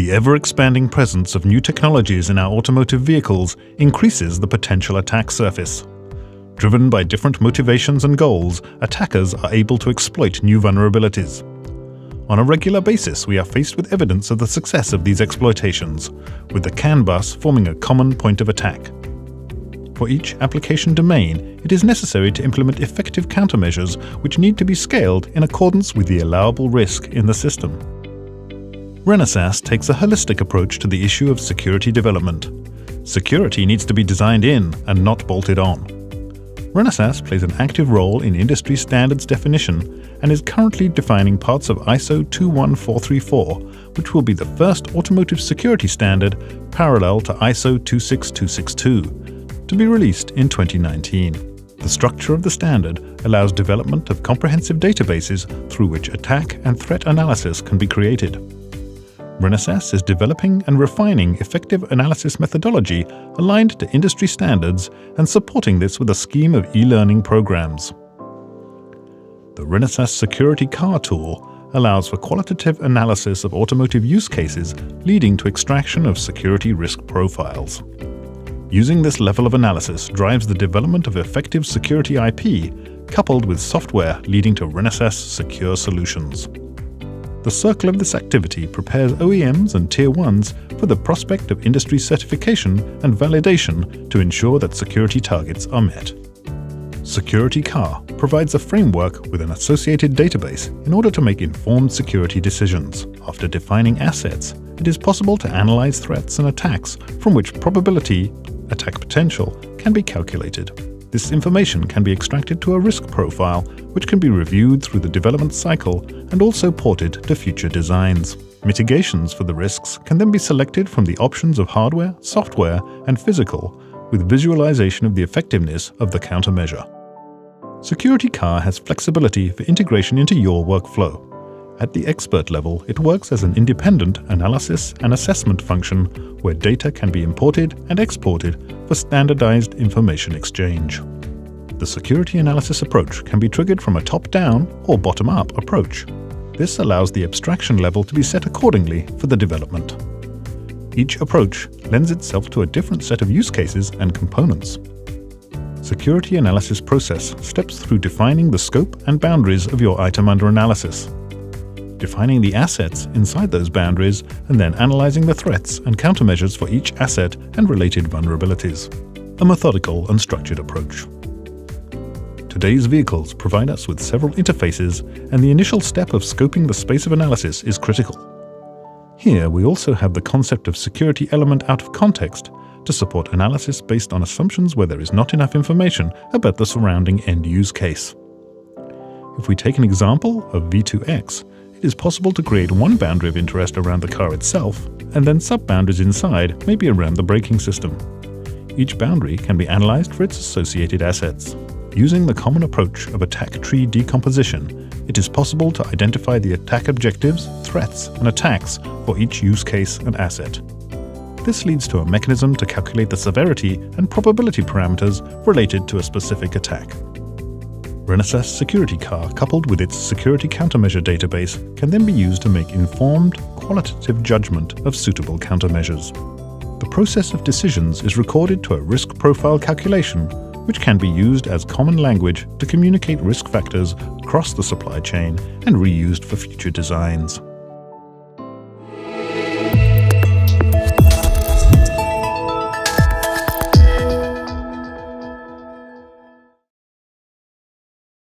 The ever-expanding presence of new technologies in our automotive vehicles increases the potential attack surface. Driven by different motivations and goals, attackers are able to exploit new vulnerabilities. On a regular basis, we are faced with evidence of the success of these exploitations, with the CAN bus forming a common point of attack. For each application domain, it is necessary to implement effective countermeasures which need to be scaled in accordance with the allowable risk in the system. Renesas takes a holistic approach to the issue of security development. Security needs to be designed in and not bolted on. Renesas plays an active role in industry standards definition and is currently defining parts of ISO 21434, which will be the first automotive security standard parallel to ISO 26262, to be released in 2019. The structure of the standard allows development of comprehensive databases through which attack and threat analysis can be created. Renesas is developing and refining effective analysis methodology aligned to industry standards and supporting this with a scheme of e-learning programs. The Renesas Security Car tool allows for qualitative analysis of automotive use cases leading to extraction of security risk profiles. Using this level of analysis drives the development of effective security IP, coupled with software leading to Renesas secure solutions. The circle of this activity prepares OEMs and Tier 1s for the prospect of industry certification and validation to ensure that security targets are met. Security Car provides a framework with an associated database in order to make informed security decisions. After defining assets, it is possible to analyze threats and attacks from which probability, attack potential, can be calculated. This information can be extracted to a risk profile, which can be reviewed through the development cycle and also ported to future designs. Mitigations for the risks can then be selected from the options of hardware, software, and physical, with visualization of the effectiveness of the countermeasure. Security Car has flexibility for integration into your workflow. At the expert level, it works as an independent analysis and assessment function where data can be imported and exported for standardized information exchange. The security analysis approach can be triggered from a top-down or bottom-up approach. This allows the abstraction level to be set accordingly for the development. Each approach lends itself to a different set of use cases and components. Security analysis process steps through defining the scope and boundaries of your item under analysis, defining the assets inside those boundaries, and then analyzing the threats and countermeasures for each asset and related vulnerabilities. A methodical and structured approach. Today's vehicles provide us with several interfaces, and the initial step of scoping the space of analysis is critical. Here we also have the concept of security element out of context to support analysis based on assumptions where there is not enough information about the surrounding end use case. If we take an example of V2X, it is possible to create one boundary of interest around the car itself, and then sub-boundaries inside, maybe around the braking system. Each boundary can be analyzed for its associated assets. Using the common approach of attack tree decomposition, it is possible to identify the attack objectives, threats, and attacks for each use case and asset. This leads to a mechanism to calculate the severity and probability parameters related to a specific attack. Renesas Security Car, coupled with its security countermeasure database, can then be used to make informed, qualitative judgment of suitable countermeasures. The process of decisions is recorded to a risk profile calculation, which can be used as common language to communicate risk factors across the supply chain and reused for future designs.